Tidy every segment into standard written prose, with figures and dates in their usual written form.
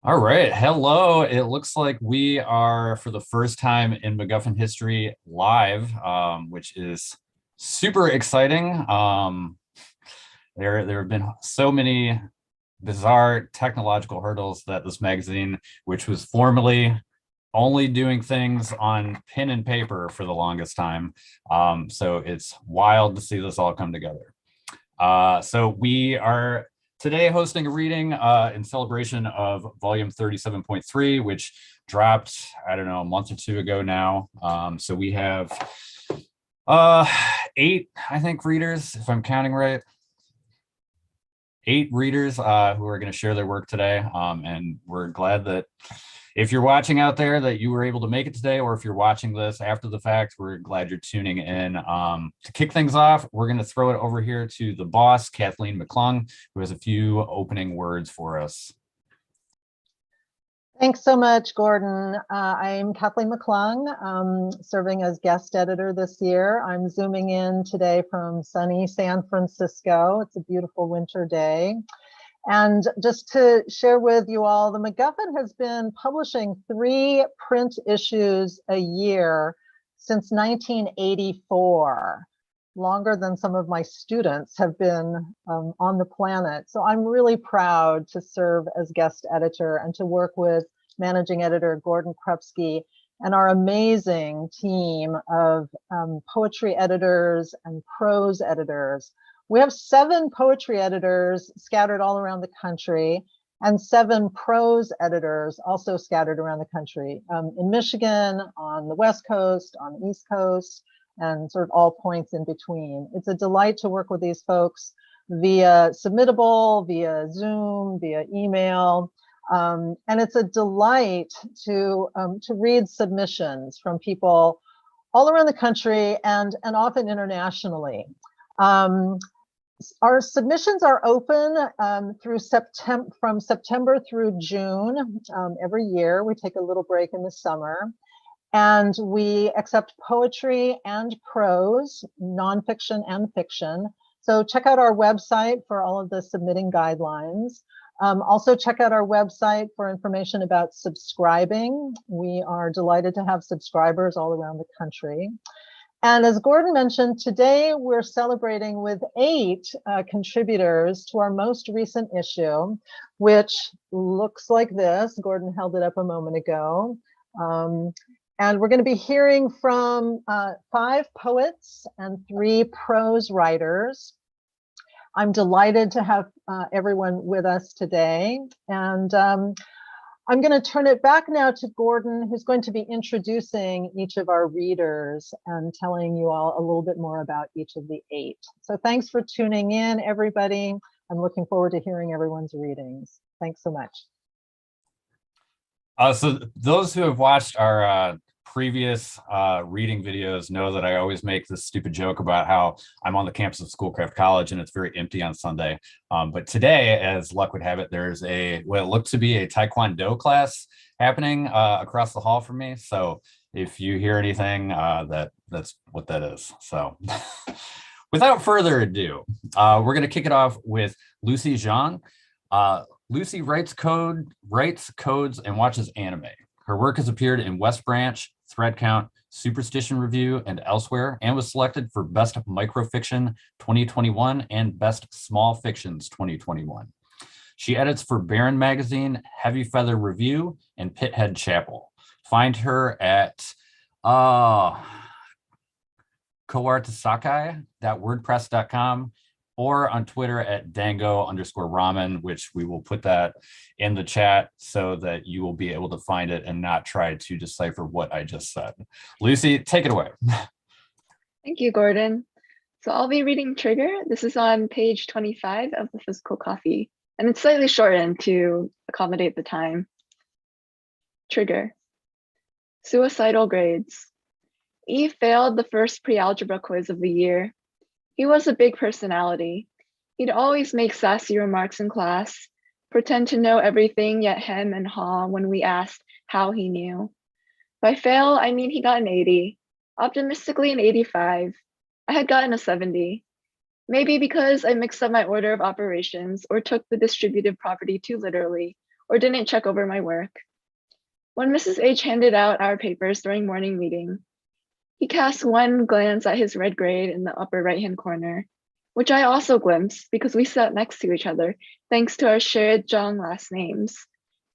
All right. Hello. It looks like we are, for the first time in MacGuffin history, live, which is super exciting. There have been so many bizarre technological hurdles that this magazine, which was formerly only doing things on pen and paper for the longest time. So it's wild to see this all come together. So we are today hosting a reading in celebration of volume 37.3, which dropped, I don't know, a month or two ago now. So we have uh, eight, I think, readers, if I'm counting right. Eight readers who are going to share their work today. And we're glad that if you're watching out there that you were able to make it today, or if you're watching this after the fact, we're glad you're tuning in. To kick things off, we're going to throw it over here to the boss, Kathleen McClung, who has a few opening words for us. Thanks so much, Gordon. I'm Kathleen McClung, serving as guest editor this year. I'm zooming in today from sunny San Francisco. It's a beautiful winter day. And just to share with you all, the MacGuffin has been publishing 3 print issues a year since 1984, longer than some of my students have been on the planet. So I'm really proud to serve as guest editor and to work with managing editor Gordon Krupsky and our amazing team of poetry editors and prose editors. We have 7 poetry editors scattered all around the country and 7 prose editors also scattered around the country, in Michigan, on the West Coast, on the East Coast, and sort of all points in between. It's a delight to work with these folks via Submittable, via Zoom, via email. And it's a delight to read submissions from people all around the country and often internationally. Our submissions are open from September through June every year. We take a little break in the summer. And we accept poetry and prose, nonfiction and fiction. So check out our website for all of the submitting guidelines. Also check out our website for information about subscribing. We are delighted to have subscribers all around the country. And as Gordon mentioned, today we're celebrating with 8 contributors to our most recent issue, which looks like this. Gordon held it up a moment ago. And we're going to be hearing from 5 poets and 3 prose writers. I'm delighted to have everyone with us today. And I'm going to turn it back now to Gordon, who's going to be introducing each of our readers and telling you all a little bit more about each of the 8. So thanks for tuning in, everybody. I'm looking forward to hearing everyone's readings. Thanks so much. So those who have watched our previous reading videos know that I always make this stupid joke about how I'm on the campus of Schoolcraft College and it's very empty on Sunday. But today, as luck would have it, there's what looked to be a Taekwondo class happening across the hall from me. So if you hear anything, that's what that is. So without further ado, we're going to kick it off with Lucy Zhang. Lucy writes codes, and watches anime. Her work has appeared in West Branch, Thread Count, Superstition Review, and elsewhere, and was selected for Best Microfiction 2021 and Best Small Fictions 2021. She edits for Barron Magazine, Heavy Feather Review, and Pithead Chapel. Find her at koartasakai.wordpress.com or on Twitter at dango_ramen, which we will put that in the chat so that you will be able to find it and not try to decipher what I just said. Lucy, take it away. Thank you, Gordon. So I'll be reading Trigger. This is on page 25 of the Physical Coffee, and it's slightly shortened to accommodate the time. Trigger. Suicidal grades. E failed the first pre-algebra quiz of the year. He was a big personality. He'd always make sassy remarks in class, pretend to know everything, yet hem and haw when we asked how he knew. By fail, I mean he got an 80, optimistically an 85. I had gotten a 70. Maybe because I mixed up my order of operations or took the distributive property too literally, or didn't check over my work. When Mrs. H handed out our papers during morning meeting, he cast one glance at his red grade in the upper right-hand corner, which I also glimpsed because we sat next to each other thanks to our shared Zhang last names,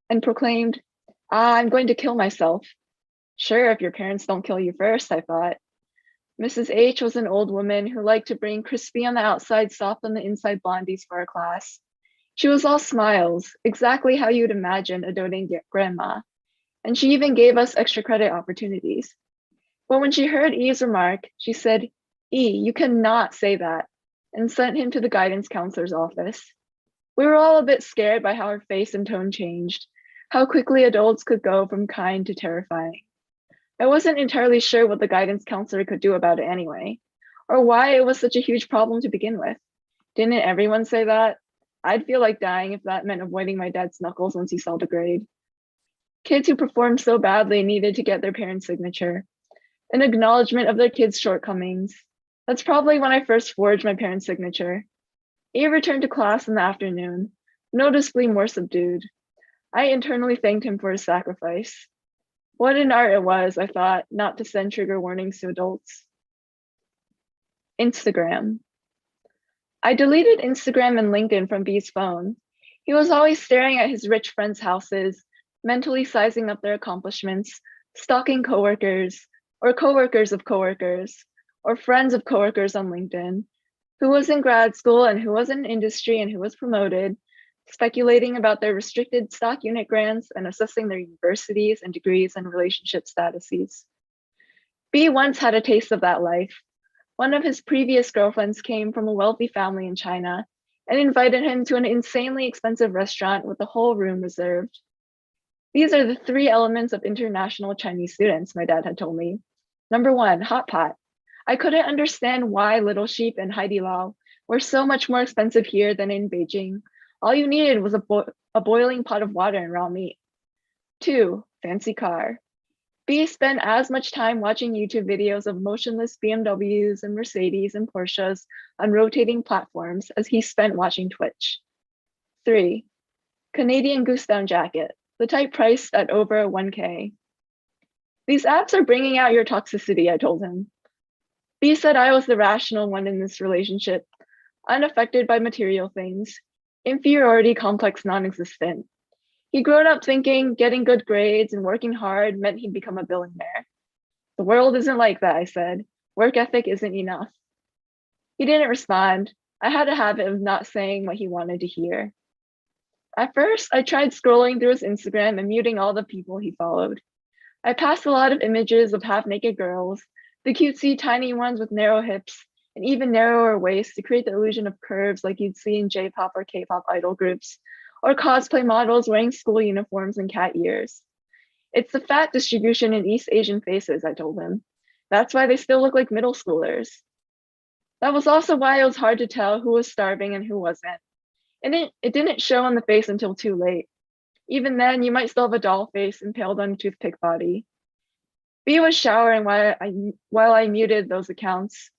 and proclaimed, I'm going to kill myself. Sure, if your parents don't kill you first, I thought. Mrs. H was an old woman who liked to bring crispy on the outside, soft on the inside blondies for our class. She was all smiles, exactly how you'd imagine a doting grandma, and she even gave us extra credit opportunities. But when she heard E's remark, she said, E, you cannot say that, and sent him to the guidance counselor's office. We were all a bit scared by how her face and tone changed, how quickly adults could go from kind to terrifying. I wasn't entirely sure what the guidance counselor could do about it anyway, or why it was such a huge problem to begin with. Didn't everyone say that? I'd feel like dying if that meant avoiding my dad's knuckles once he saw the grade. Kids who performed so badly needed to get their parents' signature, an acknowledgement of their kids' shortcomings. That's probably when I first forged my parents' signature. E returned to class in the afternoon, noticeably more subdued. I internally thanked him for his sacrifice. What an art it was, I thought, not to send trigger warnings to adults. Instagram. I deleted Instagram and LinkedIn from B's phone. He was always staring at his rich friends' houses, mentally sizing up their accomplishments, stalking coworkers, or coworkers of coworkers, or friends of coworkers on LinkedIn, who was in grad school and who was in industry and who was promoted, speculating about their restricted stock unit grants and assessing their universities and degrees and relationship statuses. B once had a taste of that life. One of his previous girlfriends came from a wealthy family in China and invited him to an insanely expensive restaurant with the whole room reserved. These are the 3 elements of international Chinese students, my dad had told me. Number 1, hot pot. I couldn't understand why Little Sheep and Haidilao were so much more expensive here than in Beijing. All you needed was a boiling pot of water and raw meat. 2, fancy car. B spent as much time watching YouTube videos of motionless BMWs and Mercedes and Porsches on rotating platforms as he spent watching Twitch. 3, Canadian goose down jacket, the type priced at over 1K. These apps are bringing out your toxicity, I told him. B said I was the rational one in this relationship, unaffected by material things, inferiority complex non-existent. He'd grown up thinking getting good grades and working hard meant he'd become a billionaire. The world isn't like that, I said. Work ethic isn't enough. He didn't respond. I had a habit of not saying what he wanted to hear. At first, I tried scrolling through his Instagram and muting all the people he followed. I passed a lot of images of half-naked girls, the cutesy tiny ones with narrow hips, and even narrower waists to create the illusion of curves like you'd see in J-pop or K-pop idol groups, or cosplay models wearing school uniforms and cat ears. It's the fat distribution in East Asian faces, I told him. That's why they still look like middle schoolers. That was also why it was hard to tell who was starving and who wasn't. And it didn't show on the face until too late. Even then, you might still have a doll face impaled on a toothpick body. B was showering while I muted those accounts,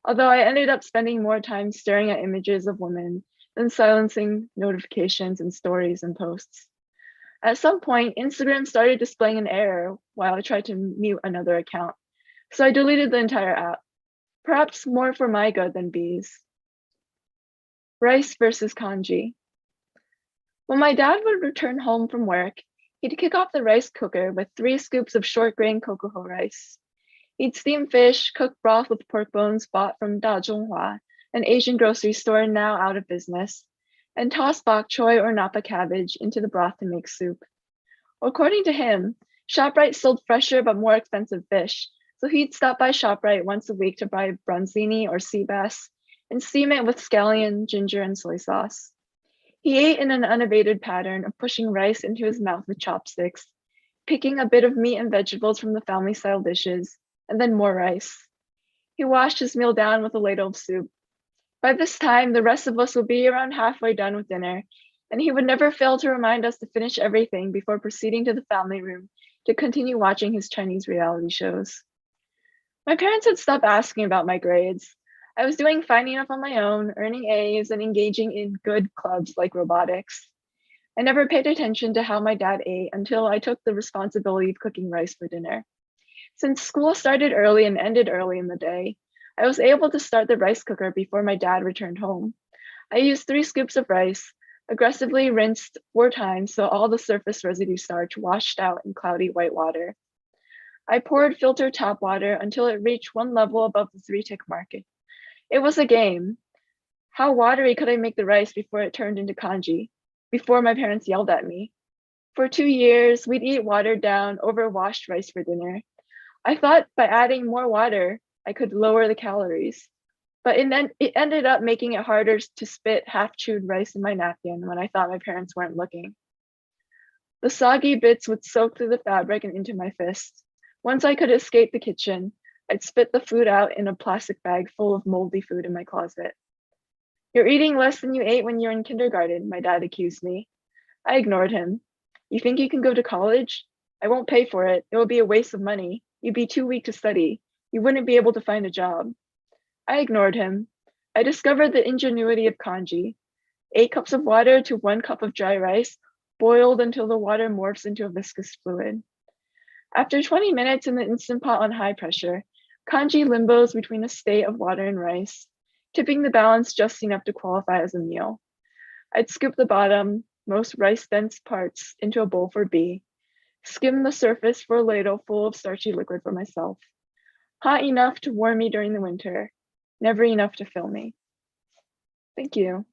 although I ended up spending more time staring at images of women than silencing notifications and stories and posts. At some point, Instagram started displaying an error while I tried to mute another account, so I deleted the entire app, perhaps more for my good than B's. Rice versus kanji. When my dad would return home from work, he'd kick off the rice cooker with 3 scoops of short grain cocoa rice. He'd steam fish, cook broth with pork bones bought from Dazhonghua, an Asian grocery store now out of business, and toss bok choy or napa cabbage into the broth to make soup. According to him, ShopRite sold fresher but more expensive fish, so he'd stop by ShopRite once a week to buy bronzini or sea bass and steam it with scallion, ginger, and soy sauce. He ate in an unabated pattern of pushing rice into his mouth with chopsticks, picking a bit of meat and vegetables from the family-style dishes, and then more rice. He washed his meal down with a ladle of soup. By this time, the rest of us would be around halfway done with dinner, and he would never fail to remind us to finish everything before proceeding to the family room to continue watching his Chinese reality shows. My parents had stopped asking about my grades. I was doing fine enough on my own, earning A's and engaging in good clubs like robotics. I never paid attention to how my dad ate until I took the responsibility of cooking rice for dinner. Since school started early and ended early in the day, I was able to start the rice cooker before my dad returned home. I used 3 scoops of rice, aggressively rinsed 4 times so all the surface residue starch washed out in cloudy white water. I poured filtered tap water until it reached one level above the 3-tick mark. It was a game. How watery could I make the rice before it turned into congee, before my parents yelled at me? For 2 years, we'd eat watered down, overwashed rice for dinner. I thought by adding more water, I could lower the calories. But it ended up making it harder to spit half-chewed rice in my napkin when I thought my parents weren't looking. The soggy bits would soak through the fabric and into my fist. Once I could escape the kitchen, I'd spit the food out in a plastic bag full of moldy food in my closet. You're eating less than you ate when you were in kindergarten, my dad accused me. I ignored him. You think you can go to college? I won't pay for it. It will be a waste of money. You'd be too weak to study. You wouldn't be able to find a job. I ignored him. I discovered the ingenuity of congee. 8 cups of water to 1 cup of dry rice, boiled until the water morphs into a viscous fluid. After 20 minutes in the Instant Pot on high pressure, congee limbos between a state of water and rice, tipping the balance just enough to qualify as a meal. I'd scoop the bottom, most rice-dense parts into a bowl for B, skim the surface for a ladle full of starchy liquid for myself. Hot enough to warm me during the winter, never enough to fill me. Thank you.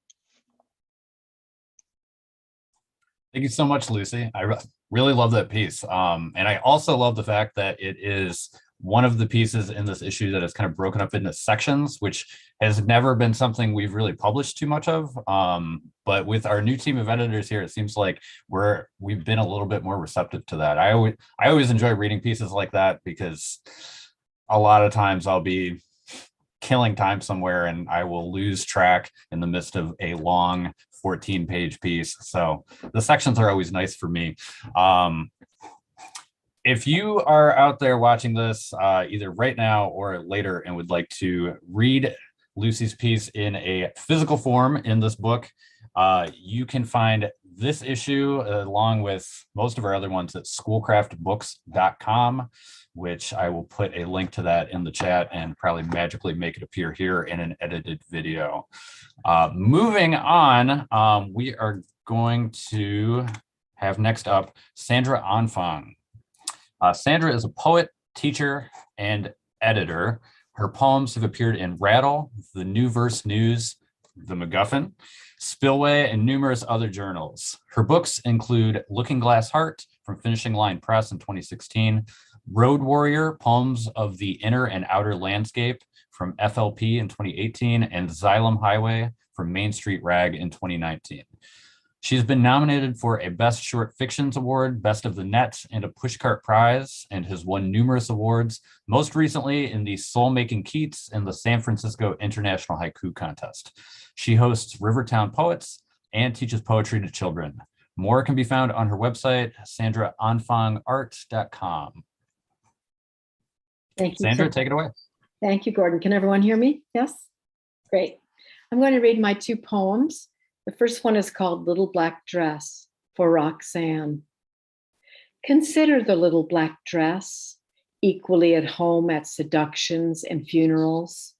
Thank you so much, Lucy. I really love that piece. And I also love the fact that it is one of the pieces in this issue that is kind of broken up into sections, which has never been something we've really published too much of. But with our new team of editors here, it seems like we've been a little bit more receptive to that. I always enjoy reading pieces like that because a lot of times I'll be killing time somewhere and I will lose track in the midst of a long 14-page piece. So the sections are always nice for me. If you are out there watching this either right now or later and would like to read Lucy's piece in a physical form in this book, you can find this issue along with most of our other ones at schoolcraftbooks.com, which I will put a link to that in the chat and probably magically make it appear here in an edited video. Moving on, we are going to have next up Sandra Anfang. Sandra is a poet, teacher, and editor. Her poems have appeared in Rattle, The New Verse News, The MacGuffin, Spillway, and numerous other journals. Her books include Looking Glass Heart from Finishing Line Press in 2016, Road Warrior, Poems of the Inner and Outer Landscape from FLP in 2018, and Xylem Highway from Main Street Rag in 2019. She's been nominated for a Best Short Fictions Award, Best of the Net, and a Pushcart Prize, and has won numerous awards, most recently in the Soul Making Keats and the San Francisco International Haiku Contest. She hosts Rivertown Poets and teaches poetry to children. More can be found on her website, sandraanfangart.com. Thank you. Sandra, take it away. Thank you, Gordon. Can everyone hear me? Yes? Great. I'm going to read my 2 poems. The first one is called Little Black Dress for Roxanne. Consider the little black dress, equally at home at seductions and funerals.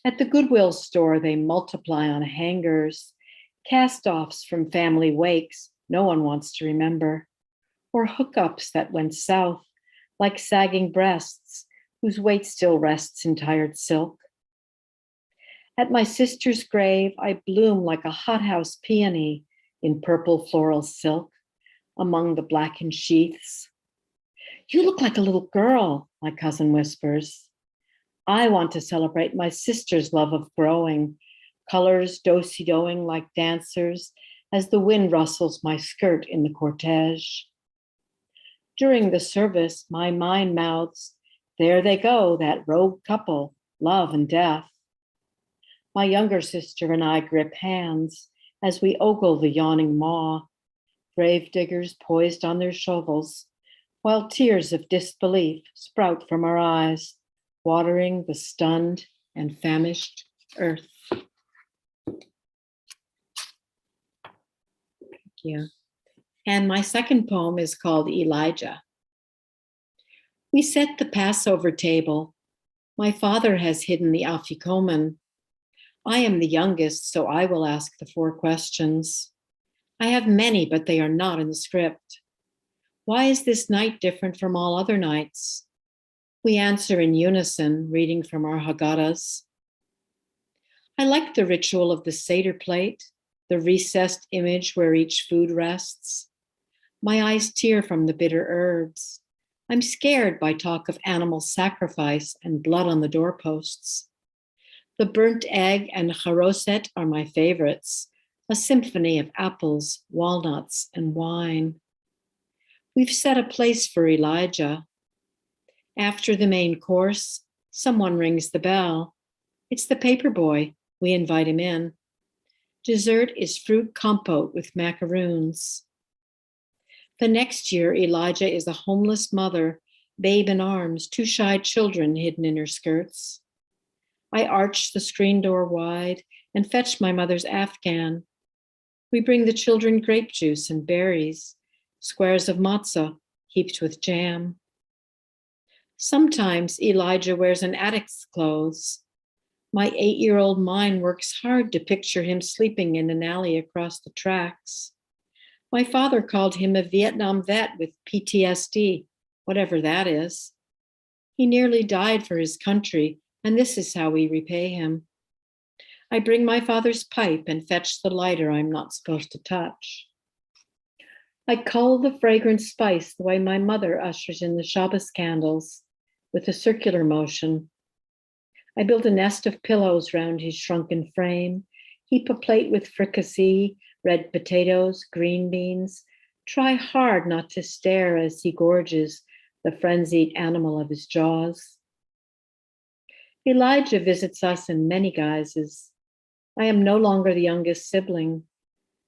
At the Goodwill store, they multiply on hangers, cast-offs from family wakes no one wants to remember, or hookups that went south like sagging breasts whose weight still rests in tired silk. At my sister's grave, I bloom like a hothouse peony in purple floral silk among the blackened sheaths. You look like a little girl, my cousin whispers. I want to celebrate my sister's love of growing, colors do-si-doing like dancers as the wind rustles my skirt in the cortege. During the service, my mind mouths, there they go, that rogue couple, love and death. My younger sister and I grip hands as we ogle the yawning maw, grave diggers poised on their shovels, while tears of disbelief sprout from our eyes, watering the stunned and famished earth. Thank you. And my second poem is called Elijah. We set the Passover table. My father has hidden the afikomen. I am the youngest, so I will ask the 4 questions. I have many, but they are not in the script. Why is this night different from all other nights? We answer in unison, reading from our Haggadahs. I like the ritual of the Seder plate, the recessed image where each food rests. My eyes tear from the bitter herbs. I'm scared by talk of animal sacrifice and blood on the doorposts. The burnt egg and charoset are my favorites, a symphony of apples, walnuts, and wine. We've set a place for Elijah. After the main course, someone rings the bell. It's the paper boy. We invite him in. Dessert is fruit compote with macaroons. The next year, Elijah is a homeless mother, babe in arms, 2 shy children hidden in her skirts. I arch the screen door wide and fetch my mother's Afghan. We bring the children grape juice and berries, squares of matzah heaped with jam. Sometimes Elijah wears an addict's clothes. My 8-year-old mind works hard to picture him sleeping in an alley across the tracks. My father called him a Vietnam vet with PTSD, whatever that is. He nearly died for his country, and this is how we repay him. I bring my father's pipe and fetch the lighter I'm not supposed to touch. I cull the fragrant spice the way my mother ushers in the Shabbos candles, with a circular motion. I build a nest of pillows round his shrunken frame, heap a plate with fricassee, red potatoes, green beans, try hard not to stare as he gorges the frenzied animal of his jaws. Elijah visits us in many guises. I am no longer the youngest sibling.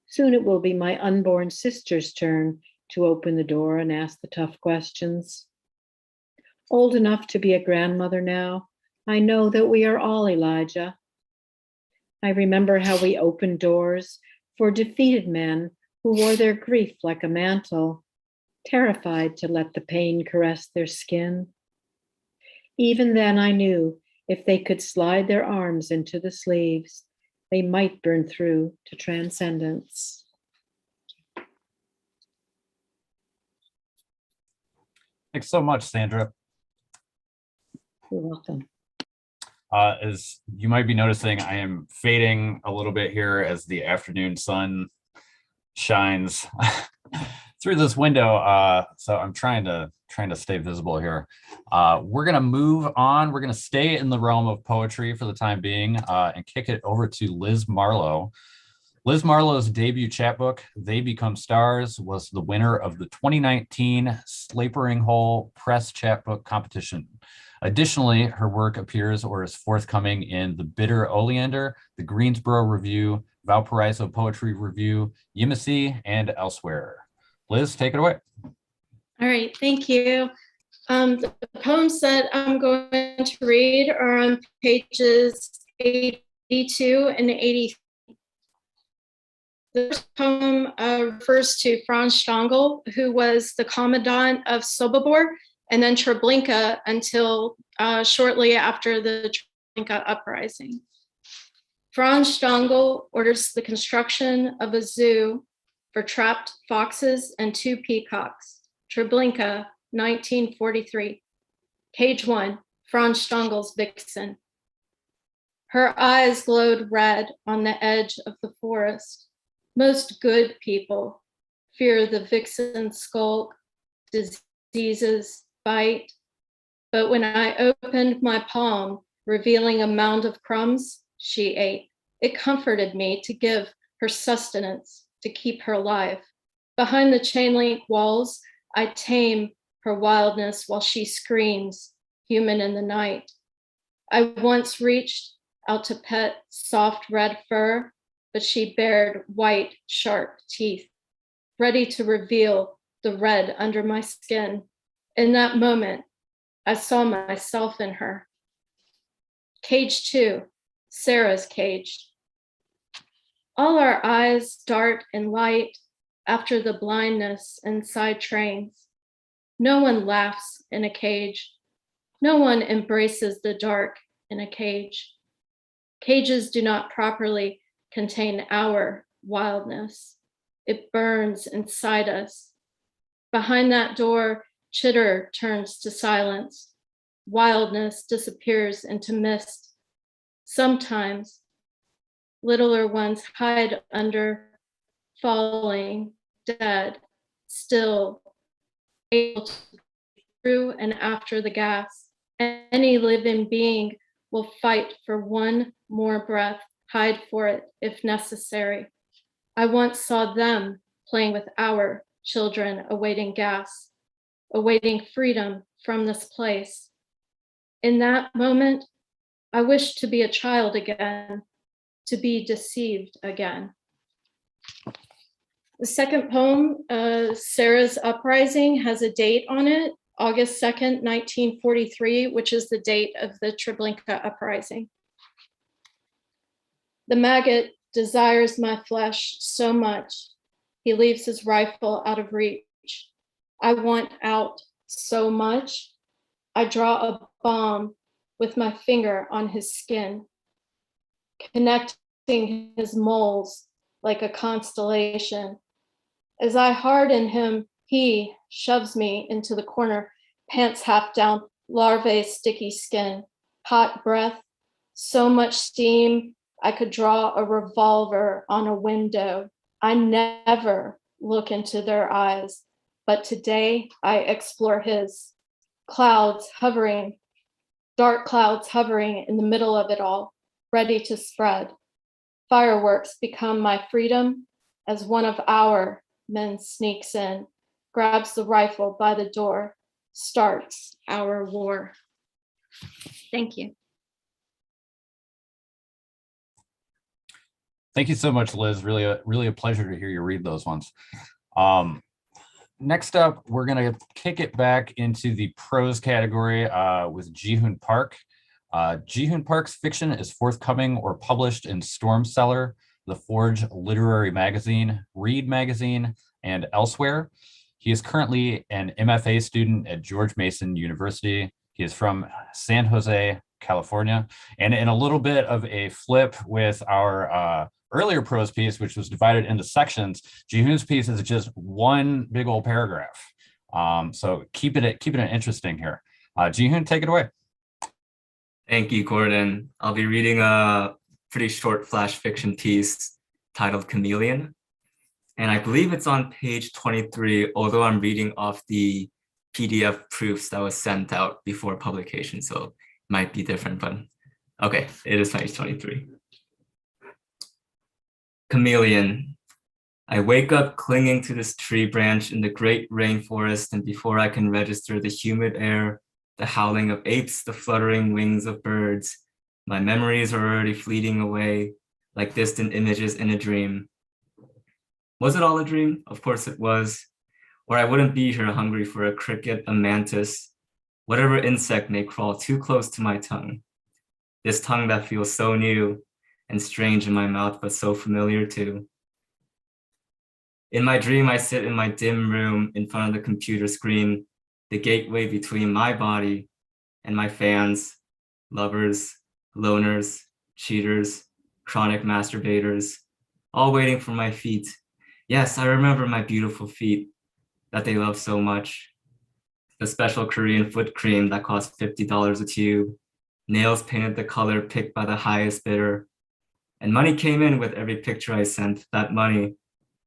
Soon it will be my unborn sister's turn to open the door and ask the tough questions. Old enough to be a grandmother now, I know that we are all Elijah. I remember how we opened doors for defeated men who wore their grief like a mantle, terrified to let the pain caress their skin. Even then I knew if they could slide their arms into the sleeves, they might burn through to transcendence. Thanks so much, Sandra. You're welcome. As you might be noticing, I am fading a little bit here as the afternoon sun shines through this window. So I'm trying to stay visible here. We're gonna move on. We're gonna stay in the realm of poetry for the time being, and kick it over to Liz Marlow. Liz Marlow's debut chapbook, They Become Stars, was the winner of the 2019 Slapering Hole Press Chapbook Competition. Additionally, her work appears or is forthcoming in the Bitter Oleander, the Greensboro Review, Valparaiso Poetry Review, Yimassee, and elsewhere. Liz, take it away. All right, thank you. The poems that I'm going to read are on pages 82 and 83. The first poem refers to Franz Stangl, who was the commandant of Sobibor and then Treblinka until shortly after the Treblinka uprising. Franz Stangl orders the construction of a zoo for trapped foxes and 2 peacocks. Treblinka, 1943. Page 1, Franz Stangl's Vixen. Her eyes glowed red on the edge of the forest. Most good people fear the vixen skulk, diseases, bite. But when I opened my palm, revealing a mound of crumbs, she ate. It comforted me to give her sustenance, to keep her alive. Behind the chain link walls, I tame her wildness while she screams, human in the night. I once reached out to pet soft red fur, but she bared white, sharp teeth, ready to reveal the red under my skin. In that moment, I saw myself in her. Cage 2, Sarah's cage. All our eyes dart in light, after the blindness inside trains. No one laughs in a cage. No one embraces the dark in a cage. Cages do not properly contain our wildness. It burns inside us. Behind that door, chitter turns to silence. Wildness disappears into mist. Sometimes littler ones hide under falling, dead, still, able to through and after the gas. Any living being will fight for one more breath, hide for it if necessary. I once saw them playing with our children, awaiting gas, awaiting freedom from this place. In that moment, I wished to be a child again, to be deceived again. The second poem, Sarah's Uprising, has a date on it, August 2nd, 1943, which is the date of the Treblinka Uprising. The maggot desires my flesh so much, he leaves his rifle out of reach. I want out so much, I draw a bomb with my finger on his skin, connecting his moles like a constellation. As I harden him, he shoves me into the corner, pants half down, larvae sticky skin, hot breath, so much steam, I could draw a revolver on a window. I never look into their eyes, but today I explore his. Clouds hovering, dark clouds hovering in the middle of it all, ready to spread. Fireworks become my freedom as one of our men sneaks in, grabs the rifle by the door, starts our war. Thank you. Thank you so much, Liz. Really a pleasure to hear you read those ones. Next up, we're going to kick it back into the prose category with Jihoon Park. Jihoon Park's fiction is forthcoming or published in Storm Cellar, The Forge Literary Magazine, Read Magazine, and elsewhere. He is currently an MFA student at George Mason University. He is from San Jose, California. And in a little bit of a flip with our earlier prose piece, which was divided into sections, Jihoon's piece is just one big old paragraph. So keeping it interesting here. Jihoon, take it away. Thank you, Gordon. I'll be reading a pretty short flash fiction piece titled Chameleon. And I believe it's on page 23, although I'm reading off the PDF proofs that was sent out before publication, so it might be different, but okay, it is page 23. Chameleon. I wake up clinging to this tree branch in the great rainforest, and before I can register the humid air, the howling of apes, the fluttering wings of birds, my memories are already fleeting away like distant images in a dream. Was it all a dream? Of course it was. Or I wouldn't be here hungry for a cricket, a mantis, whatever insect may crawl too close to my tongue. This tongue that feels so new and strange in my mouth, but so familiar too. In my dream, I sit in my dim room in front of the computer screen, the gateway between my body and my fans, lovers, loners, cheaters, chronic masturbators, all waiting for my feet. Yes, I remember my beautiful feet that they love so much. The special Korean foot cream that cost $50 a tube, nails painted the color picked by the highest bidder. And money came in with every picture I sent, that money,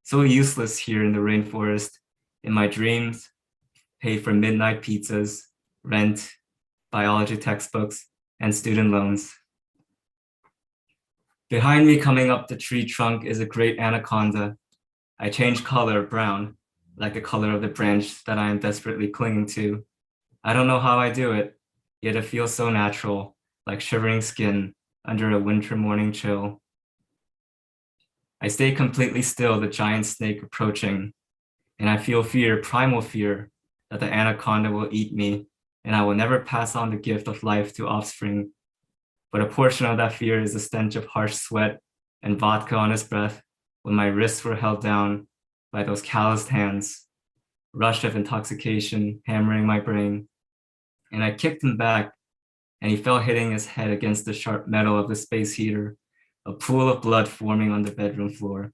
so useless here in the rainforest, in my dreams, paid for midnight pizzas, rent, biology textbooks, and student loans. Behind me coming up the tree trunk is a great anaconda. I change color, brown, like the color of the branch that I am desperately clinging to. I don't know how I do it, yet it feels so natural, like shivering skin under a winter morning chill. I stay completely still, the giant snake approaching, and I feel fear, primal fear, that the anaconda will eat me, and I will never pass on the gift of life to offspring. But a portion of that fear is the stench of harsh sweat and vodka on his breath when my wrists were held down by those calloused hands, rush of intoxication hammering my brain. And I kicked him back, and he fell hitting his head against the sharp metal of the space heater, a pool of blood forming on the bedroom floor.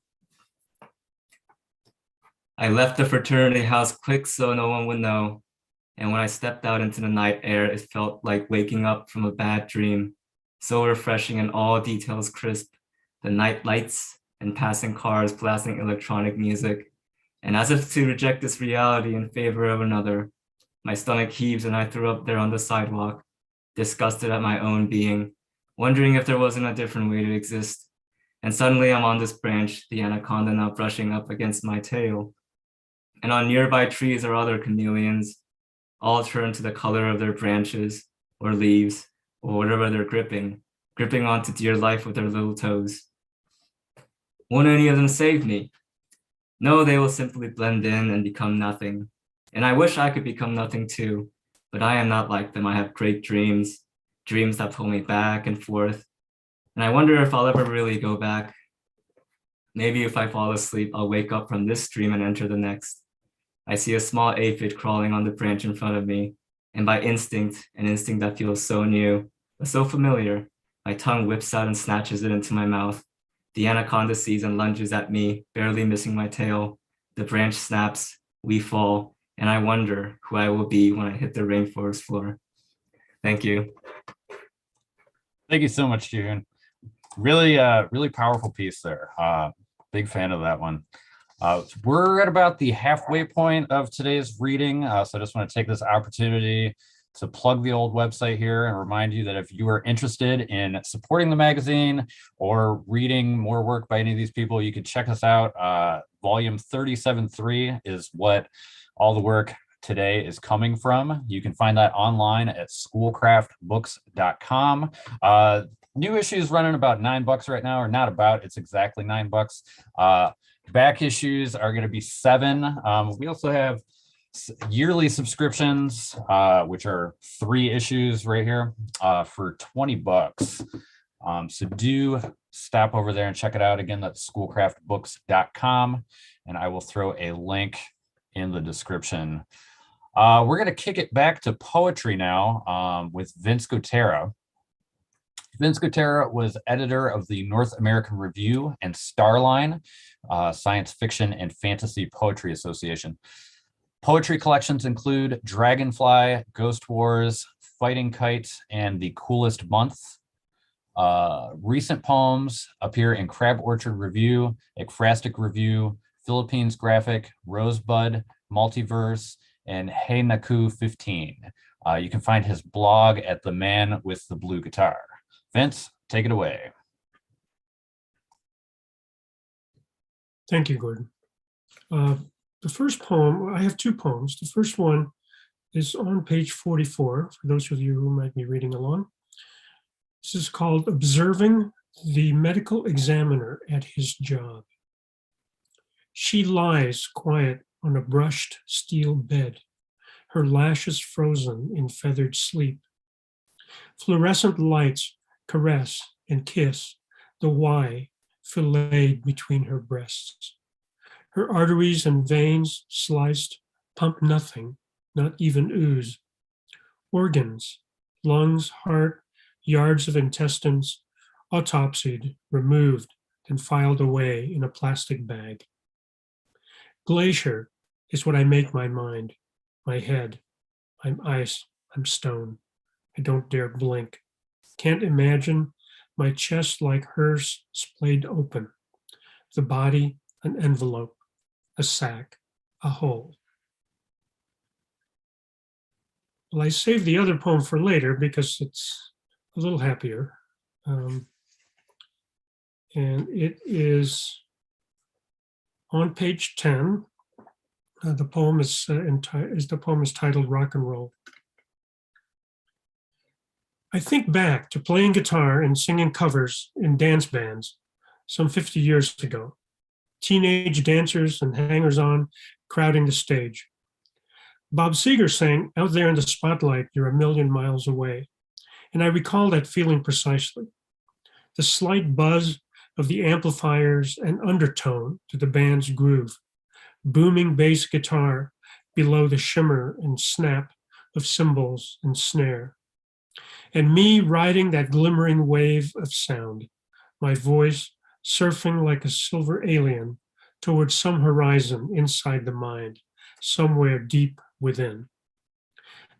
I left the fraternity house quick so no one would know, and when I stepped out into the night air, it felt like waking up from a bad dream, so refreshing and all details crisp, the night lights and passing cars blasting electronic music, and as if to reject this reality in favor of another, my stomach heaves and I threw up there on the sidewalk, disgusted at my own being, wondering if there wasn't a different way to exist. And suddenly I'm on this branch, the anaconda now brushing up against my tail. And on nearby trees are other chameleons, all turned to the color of their branches or leaves or whatever they're gripping onto dear life with their little toes. Won't any of them save me? No, they will simply blend in and become nothing. And I wish I could become nothing too, but I am not like them. I have great dreams, dreams that pull me back and forth. And I wonder if I'll ever really go back. Maybe if I fall asleep, I'll wake up from this dream and enter the next. I see a small aphid crawling on the branch in front of me, and by instinct, an instinct that feels so new, but so familiar, my tongue whips out and snatches it into my mouth. The anaconda sees and lunges at me, barely missing my tail. The branch snaps, we fall, and I wonder who I will be when I hit the rainforest floor. Thank you. Thank you so much, Jihoon. Really, really powerful piece there. Big fan of that one. We're at about the halfway point of today's reading, so I just want to take this opportunity to plug the old website here and remind you that if you are interested in supporting the magazine or reading more work by any of these people, you can check us out. Volume 37.3 is what all the work today is coming from. You can find that online at schoolcraftbooks.com. New issues running about $9 right now, or not about, it's exactly $9. Back issues are going to be $7. We also have yearly subscriptions, which are 3 issues right here for $20. So do stop over there and check it out. Again, that's schoolcraftbooks.com, and I will throw a link in the description. We're going to kick it back to poetry now with Vince Gotera. Vince Gotera was editor of the North American Review and Starline, Science Fiction and Fantasy Poetry Association. Poetry collections include Dragonfly, Ghost Wars, Fighting Kite, and The Coolest Month. Recent poems appear in Crab Orchard Review, Ekphrastic Review, Philippines Graphic, Rosebud, Multiverse, and Hey Naku 15. You can find his blog at The Man with the Blue Guitar. Vince, take it away. Thank you, Gordon. The first poem, I have 2 poems. The first one is on page 44, for those of you who might be reading along. This is called Observing the Medical Examiner at His Job. She lies quiet on a brushed steel bed, her lashes frozen in feathered sleep. Fluorescent lights caress and kiss the Y filleted between her breasts. Her arteries and veins sliced, pump nothing, not even ooze. Organs, lungs, heart, yards of intestines, autopsied, removed, and filed away in a plastic bag. Glacier is what I make my mind, my head. I'm ice, I'm stone. I don't dare blink. Can't imagine my chest like hers splayed open. The body, an envelope, a sack, a hole. Well, I saved the other poem for later because it's a little happier. And it is on page 10. The poem is titled Rock and Roll. I think back to playing guitar and singing covers in dance bands some 50 years ago. Teenage dancers and hangers-on crowding the stage. Bob Seger sang, "Out there in the spotlight, you're a million miles away." And I recall that feeling precisely. The slight buzz of the amplifiers and undertone to the band's groove, booming bass guitar below the shimmer and snap of cymbals and snare. And me riding that glimmering wave of sound, my voice surfing like a silver alien towards some horizon inside the mind, somewhere deep within.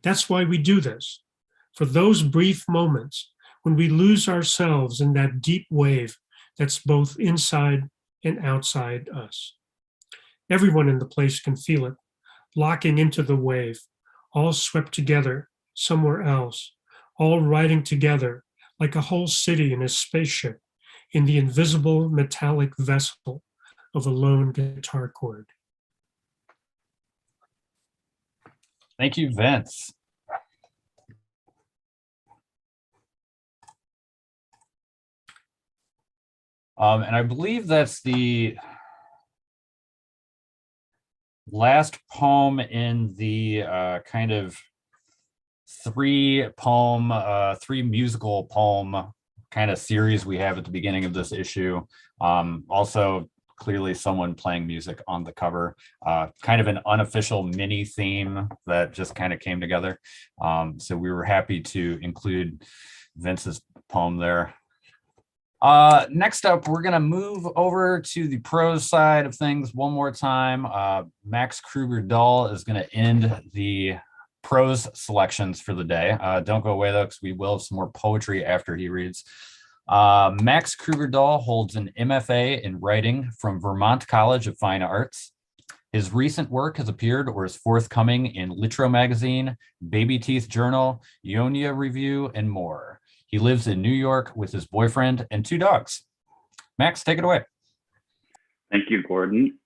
That's why we do this, for those brief moments when we lose ourselves in that deep wave that's both inside and outside us. Everyone in the place can feel it, locking into the wave, all swept together somewhere else, all riding together like a whole city in a spaceship in the invisible metallic vessel of a lone guitar chord. Thank you, Vince. And I believe that's the last poem in the kind of three musical poem kind of series we have at the beginning of this issue. Also, clearly someone playing music on the cover, kind of an unofficial mini theme that just kind of came together. So we were happy to include Vince's poem there. Next up, we're going to move over to the prose side of things one more time. Max Kruger-Dull is going to end the prose selections for the day. Don't go away, though, because we will have some more poetry after he reads. Max Kruger-Dull holds an MFA in writing from Vermont College of Fine Arts. His recent work has appeared or is forthcoming in Litro Magazine, Baby Teeth Journal, Ionia Review, and more. He lives in New York with his boyfriend and 2 dogs. Max, take it away. Thank you, Gordon.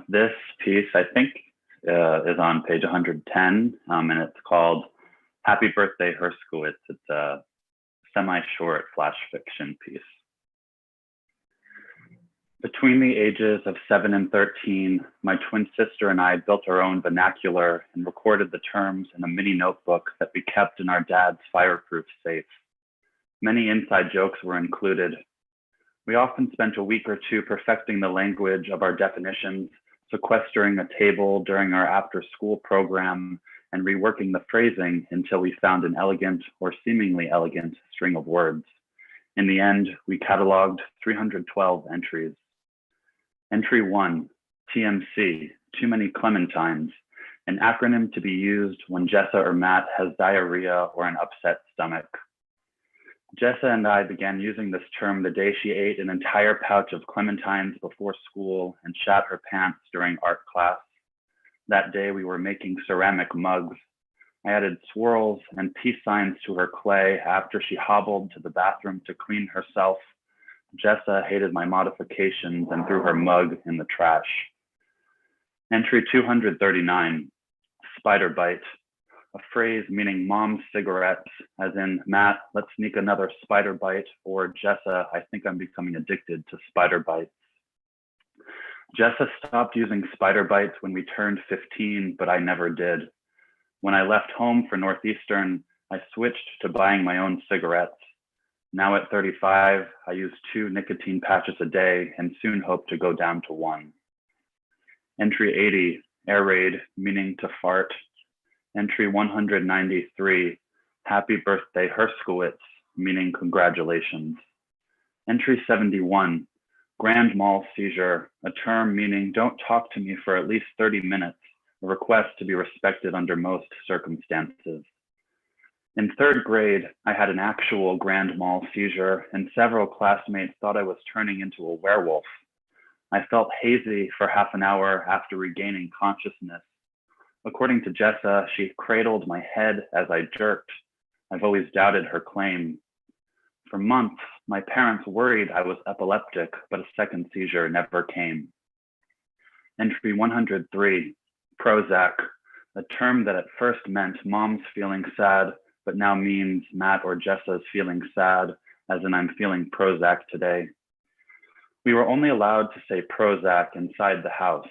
This piece, I think, is on page 110, and it's called Happy Birthday, Herskowitz. It's a semi-short flash fiction piece. Between the ages of 7 and 13, my twin sister and I built our own vernacular and recorded the terms in a mini notebook that we kept in our dad's fireproof safe. Many inside jokes were included. We often spent a week or two perfecting the language of our definitions, sequestering a table during our after-school program, and reworking the phrasing until we found an elegant or seemingly elegant string of words. In the end, we cataloged 312 entries. Entry 1, TMC, Too Many Clementines, an acronym to be used when Jessa or Matt has diarrhea or an upset stomach. Jessa and I began using this term the day she ate an entire pouch of clementines before school and shat her pants during art class. That day we were making ceramic mugs. I added swirls and peace signs to her clay after she hobbled to the bathroom to clean herself. Jessa hated my modifications and threw her mug in the trash. Entry 239, spider bite, a phrase meaning mom's cigarettes, as in, Matt, let's sneak another spider bite, or Jessa, I think I'm becoming addicted to spider bites. Jessa stopped using spider bites when we turned 15, but I never did. When I left home for Northeastern, I switched to buying my own cigarettes. Now at 35, I use 2 nicotine patches a day and soon hope to go down to 1. Entry 80, air raid, meaning to fart. Entry 193, happy birthday Herskowitz, meaning congratulations. Entry 71, grand mal seizure, a term meaning don't talk to me for at least 30 minutes, a request to be respected under most circumstances. In 3rd grade, I had an actual grand mal seizure and several classmates thought I was turning into a werewolf. I felt hazy for half an hour after regaining consciousness. According to Jessa, she cradled my head as I jerked. I've always doubted her claim. For months, my parents worried I was epileptic, but a second seizure never came. Entry 103, Prozac, a term that at first meant mom's feeling sad, but now means Matt or Jessa's feeling sad, as in I'm feeling Prozac today. We were only allowed to say Prozac inside the house.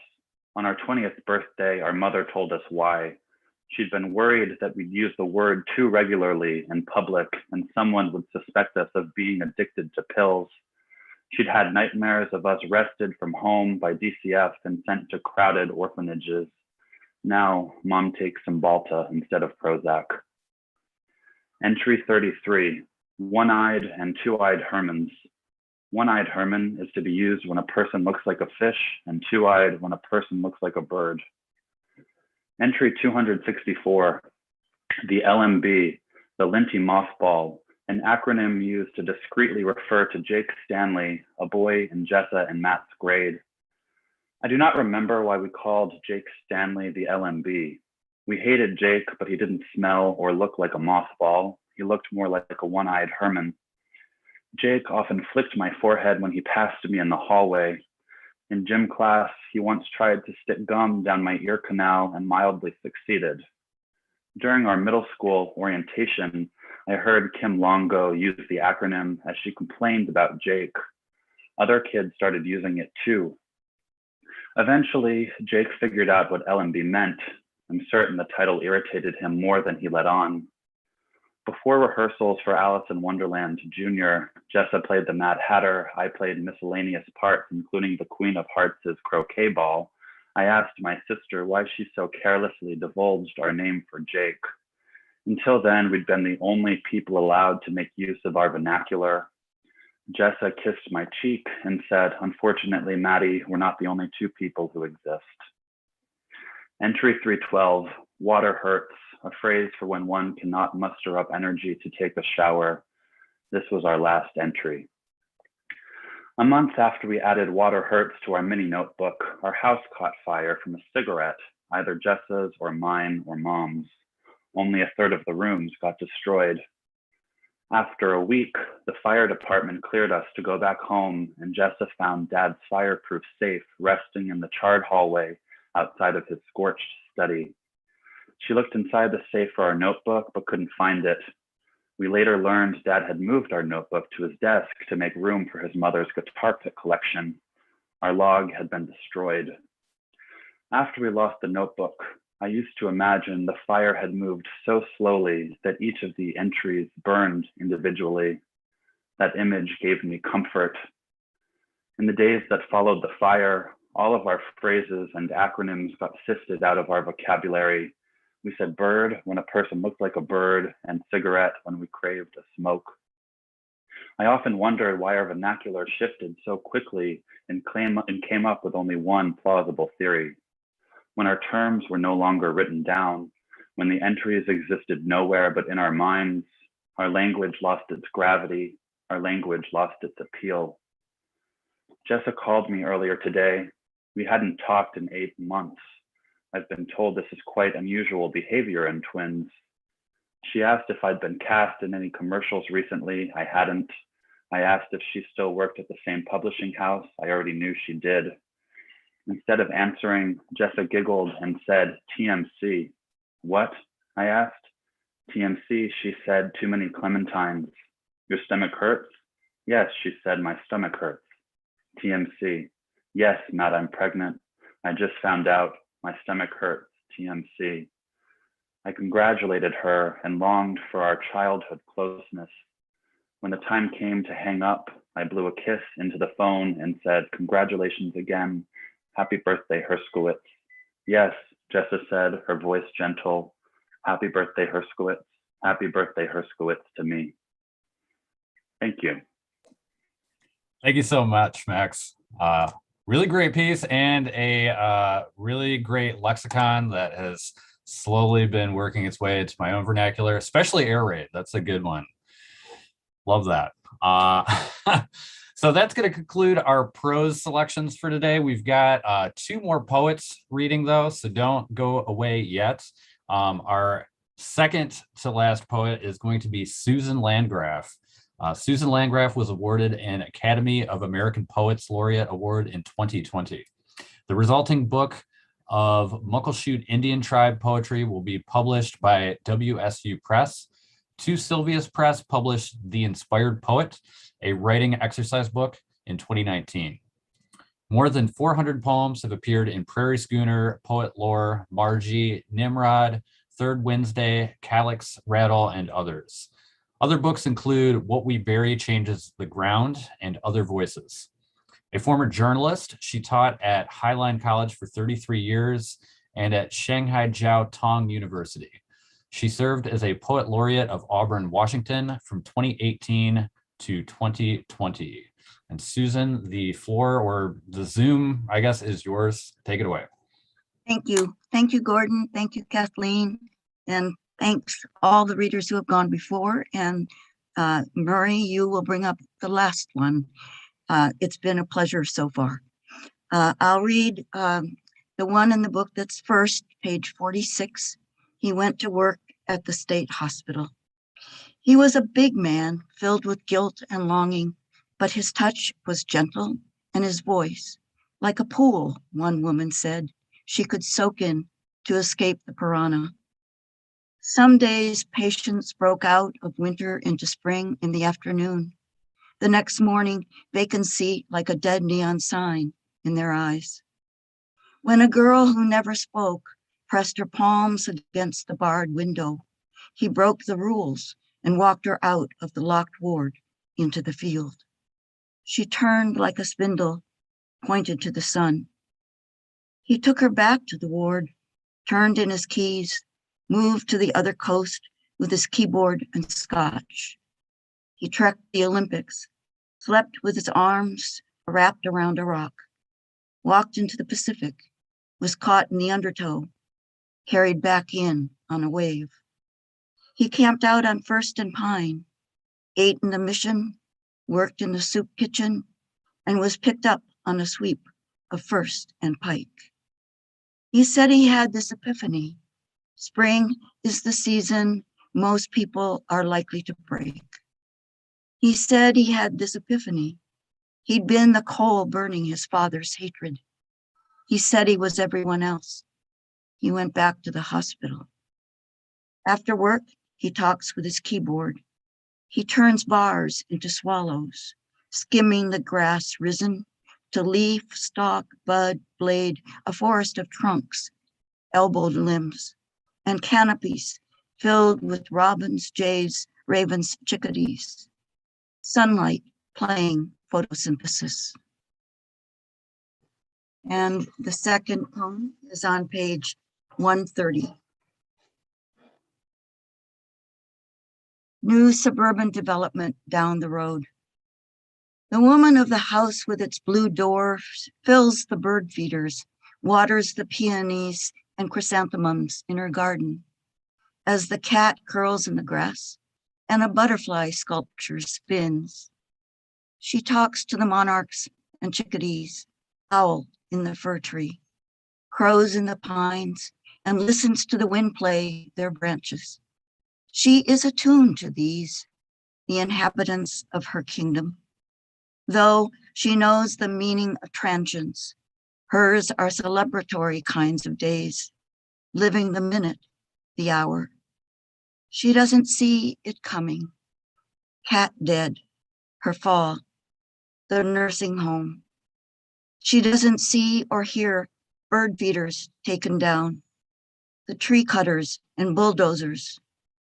On our 20th birthday, our mother told us why. She'd been worried that we'd use the word too regularly in public and someone would suspect us of being addicted to pills. She'd had nightmares of us wrested from home by DCF and sent to crowded orphanages. Now, Mom takes Cymbalta instead of Prozac. Entry 33, one-eyed and two-eyed Hermans. One-eyed Herman is to be used when a person looks like a fish, and two-eyed when a person looks like a bird. Entry 264, the LMB, the Linty Mothball, an acronym used to discreetly refer to Jake Stanley, a boy in Jessa and Matt's grade. I do not remember why we called Jake Stanley the LMB. We hated Jake, but he didn't smell or look like a mothball. He looked more like a one-eyed Herman. Jake often flicked my forehead when he passed me in the hallway. In gym class, he once tried to stick gum down my ear canal and mildly succeeded. During our middle school orientation, I heard Kim Longo use the acronym as she complained about Jake. Other kids started using it too. Eventually, Jake figured out what LMB meant. I'm certain the title irritated him more than he let on. Before rehearsals for Alice in Wonderland Jr., Jessa played the Mad Hatter. I played miscellaneous parts, including the Queen of Hearts' croquet ball. I asked my sister why she so carelessly divulged our name for Jake. Until then, we'd been the only people allowed to make use of our vernacular. Jessa kissed my cheek and said, "Unfortunately, Maddie, we're not the only two people who exist." Entry 312, water hurts, a phrase for when one cannot muster up energy to take a shower. This was our last entry. A month after we added water hurts to our mini notebook, our house caught fire from a cigarette, either Jessa's or mine or Mom's. Only a third of the rooms got destroyed. After a week, the fire department cleared us to go back home, and Jessa found Dad's fireproof safe resting in the charred hallway outside of his scorched study. She looked inside the safe for our notebook, but couldn't find it. We later learned Dad had moved our notebook to his desk to make room for his mother's guitar pick collection. Our log had been destroyed. After we lost the notebook, I used to imagine the fire had moved so slowly that each of the entries burned individually. That image gave me comfort. In the days that followed the fire, all of our phrases and acronyms got sifted out of our vocabulary. We said bird when a person looked like a bird, and cigarette when we craved a smoke. I often wondered why our vernacular shifted so quickly and came up with only one plausible theory. When our terms were no longer written down, when the entries existed nowhere but in our minds, our language lost its gravity, our language lost its appeal. Jessa called me earlier today. We hadn't talked in 8 months. I've been told this is quite unusual behavior in twins. She asked if I'd been cast in any commercials recently. I hadn't. I asked if she still worked at the same publishing house. I already knew she did. Instead of answering, Jessa giggled and said, "TMC. What?" I asked. "TMC," she said, "too many clementines." "Your stomach hurts?" "Yes," she said, "my stomach hurts." TMC. "Yes, Matt, I'm pregnant. I just found out. My stomach hurts. TMC. I congratulated her and longed for our childhood closeness. When the time came to hang up, I blew a kiss into the phone and said, "Congratulations again. Happy birthday, Herskowitz." "Yes," Jessa said, her voice gentle. "Happy birthday, Herskowitz. Happy birthday, Herskowitz to me." Thank you. Thank you so much, Max. Really great piece and a really great lexicon that has slowly been working its way into my own vernacular, especially air raid. That's a good one. Love that. So that's going to conclude our prose selections for today. We've got 2 more poets reading though, so don't go away yet. Our second to last poet is going to be Susan Landgraff. Susan Landgraff was awarded an Academy of American Poets Laureate Award in 2020. The resulting book of Muckleshoot Indian Tribe poetry will be published by WSU Press. Two Sylvia's Press published The Inspired Poet, a writing exercise book, in 2019. More than 400 poems have appeared in Prairie Schooner, Poet Lore, Margie, Nimrod, Third Wednesday, Calyx, Rattle, and others. Other books include What We Bury Changes the Ground and Other Voices. A former journalist, she taught at Highline College for 33 years and at Shanghai Jiao Tong University. She served as a poet laureate of Auburn, Washington from 2018 to 2020. And Susan, the floor or the Zoom, I guess, is yours. Take it away. Thank you. Thank you, Gordon. Thank you, Kathleen. And thanks all the readers who have gone before. And Murray, you will bring up the last one. It's been a pleasure so far. I'll read the one in the book that's first, page 46. He went to work at the state hospital. He was a big man filled with guilt and longing, but his touch was gentle and his voice, like a pool, one woman said, she could soak in to escape the piranha. Some days patients broke out of winter into spring in the afternoon. The next morning, vacancy like a dead neon sign in their eyes. When a girl who never spoke pressed her palms against the barred window, he broke the rules and walked her out of the locked ward into the field. She turned like a spindle, pointed to the sun. He took her back to the ward, turned in his keys, moved to the other coast with his keyboard and scotch. He trekked the Olympics, slept with his arms wrapped around a rock, walked into the Pacific, was caught in the undertow, carried back in on a wave. He camped out on First and Pine, ate in the Mission, worked in the soup kitchen, and was picked up on a sweep of First and Pike. He said he had this epiphany. Spring is the season most people are likely to break. He said he had this epiphany. He'd been the coal burning his father's hatred. He said he was everyone else. He went back to the hospital. After work, he talks with his keyboard. He turns bars into swallows, skimming the grass risen to leaf, stalk, bud, blade, a forest of trunks, elbowed limbs, and canopies filled with robins, jays, ravens, chickadees. Sunlight playing photosynthesis. And the second poem is on page 130. New suburban development down the road. The woman of the house with its blue doors fills the bird feeders, waters the peonies and chrysanthemums in her garden. As the cat curls in the grass and a butterfly sculpture spins, she talks to the monarchs and chickadees, owl in the fir tree, crows in the pines, and listens to the wind play their branches. She is attuned to these, the inhabitants of her kingdom. Though she knows the meaning of transience, hers are celebratory kinds of days, living the minute, the hour. She doesn't see it coming. Cat dead, her fall, the nursing home. She doesn't see or hear bird feeders taken down, the tree cutters and bulldozers,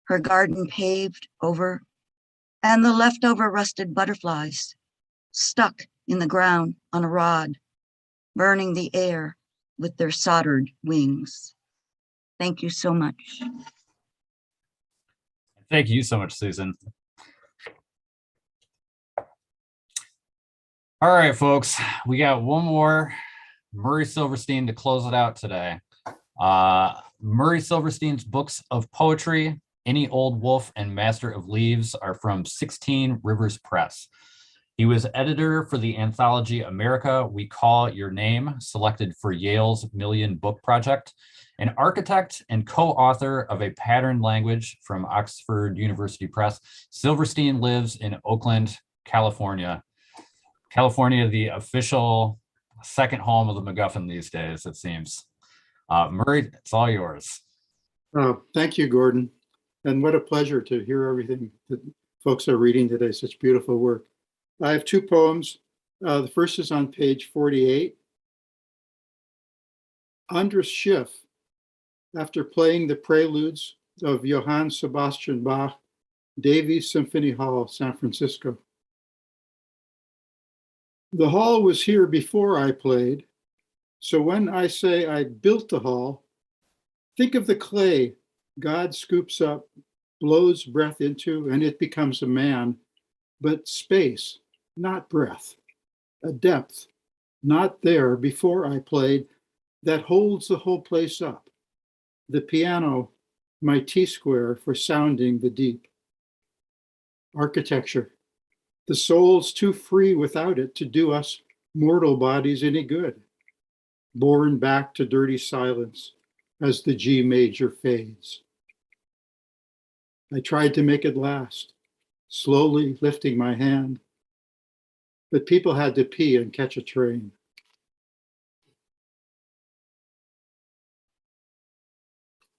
her garden paved over, and the leftover rusted butterflies stuck in the ground on a rod, burning the air with their soldered wings. Thank you so much. Thank you so much, Susan. All right, folks, we got one more Murray Silverstein to close it out today. Murray Silverstein's books of poetry, Any Old Wolf and Master of Leaves, are from 16 Rivers Press. He was editor for the anthology America, We Call Your Name, selected for Yale's Million Book Project, an architect and co-author of A Patterned Language from Oxford University Press. Silverstein lives in Oakland, California. California, the official second home of the MacGuffin these days, it seems. Murray, it's all yours. Oh, thank you, Gordon. And what a pleasure to hear everything that folks are reading today. Such beautiful work. I have two poems. The first is on page 48. Andras Schiff, after playing the preludes of Johann Sebastian Bach Davies Symphony Hall, San Francisco. The hall was here before I played, so when I say I built the hall, think of the clay God scoops up, blows breath into, and it becomes a man, but space, not breath, a depth, not there before I played, that holds the whole place up. The piano, my T-square for sounding the deep. Architecture, the soul's too free without it to do us mortal bodies any good. Borne back to dirty silence as the G major fades. I tried to make it last, slowly lifting my hand, but people had to pee and catch a train.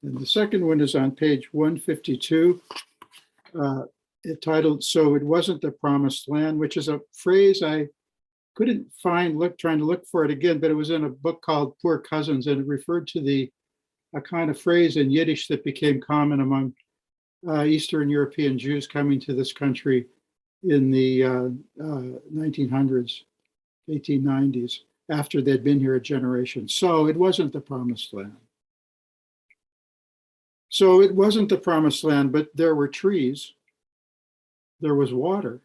And the second one is on page 152, titled, "So It Wasn't the Promised Land," which is a phrase I couldn't find, trying to look for it again, but it was in a book called Poor Cousins, and it referred to a kind of phrase in Yiddish that became common among Eastern European Jews coming to this country in the 1900s, 1890s, after they'd been here a generation. So it wasn't the promised land. So it wasn't the promised land, but there were trees, there was water,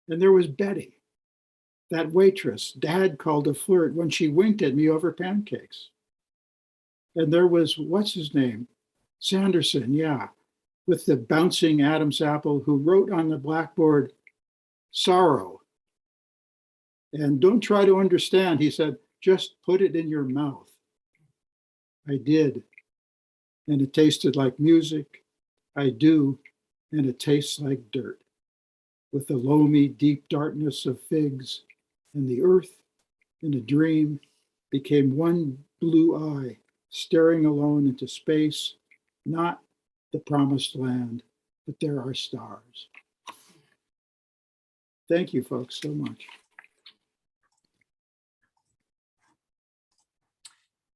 and there was Betty, that waitress Dad called a flirt when she winked at me over pancakes. And there was, what's his name? Sanderson, yeah, with the bouncing Adam's apple, who wrote on the blackboard, sorrow. And don't try to understand, he said, just put it in your mouth. I did. And it tasted like music. I do. And it tastes like dirt. With the loamy, deep darkness of figs, and the earth, in a dream, became one blue eye, staring alone into space, not the promised land, but there are stars. Thank you, folks, so much.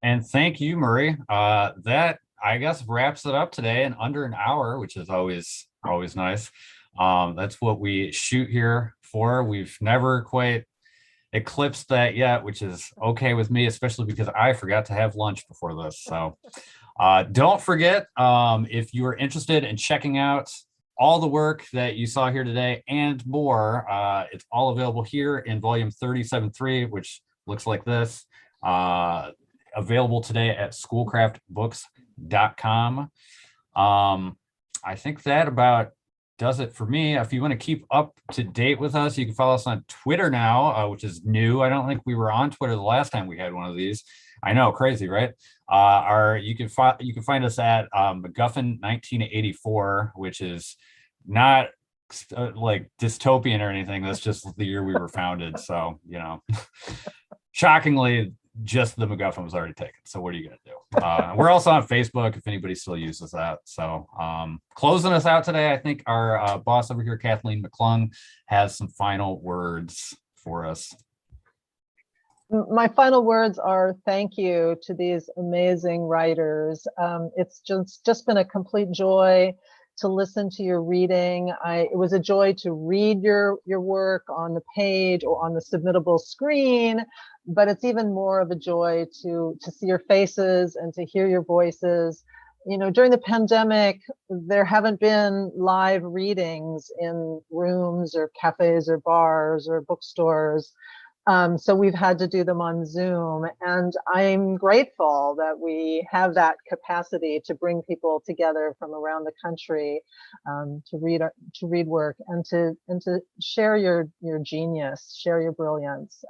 And thank you, Murray. That, I guess, wraps it up today in under an hour, which is always nice. That's what we shoot here for. We've never quite eclipsed that yet, which is okay with me, especially because I forgot to have lunch before this. So don't forget, if you are interested in checking out all the work that you saw here today and more, it's all available here in volume 37.3, which looks like this. Available today at schoolcraftbooks.com. I think that about does it for me. If you want to keep up to date with us, you can follow us on Twitter now, which is new. I don't think we were on Twitter the last time we had one of these. I know, crazy, right? You can find us at MacGuffin 1984, which is not like dystopian or anything. That's just the year we were founded. So, you know, shockingly, just the MacGuffin was already taken. So what are you going to do? We're also on Facebook if anybody still uses that. So closing us out today, I think our boss over here, Kathleen McClung, has some final words for us. My final words are thank you to these amazing writers. It's just been a complete joy to listen to your reading. It was a joy to read your work on the page or on the submittable screen, but it's even more of a joy to see your faces and to hear your voices. You know, during the pandemic, there haven't been live readings in rooms or cafes or bars or bookstores. So we've had to do them on Zoom, and I'm grateful that we have that capacity to bring people together from around the country to read work and to share your genius, share your brilliance.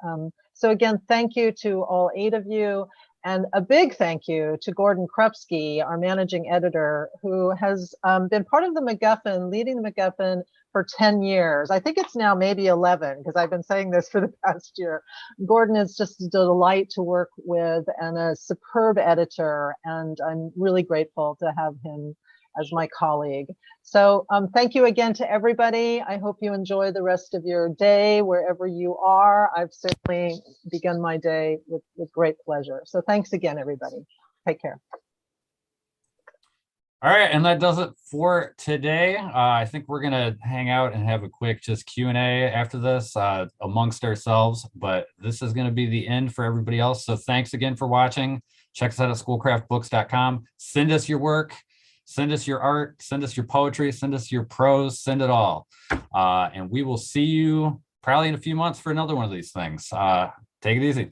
So again, thank you to all 8 of you. And a big thank you to Gordon Krupsky, our managing editor, who has been part of the MacGuffin, leading the MacGuffin for 10 years. I think it's now maybe 11, because I've been saying this for the past year. Gordon is just a delight to work with and a superb editor, and I'm really grateful to have him as my colleague. So thank you again to everybody. I hope you enjoy the rest of your day wherever you are. I've certainly begun my day with great pleasure. So thanks again, everybody. Take care. All right, and that does it for today. I think we're gonna hang out and have a quick just Q&A after this amongst ourselves, but this is gonna be the end for everybody else. So thanks again for watching. Check us out at schoolcraftbooks.com. Send us your work, send us your art, send us your poetry, send us your prose, send it all. And we will see you probably in a few months for another one of these things. Take it easy.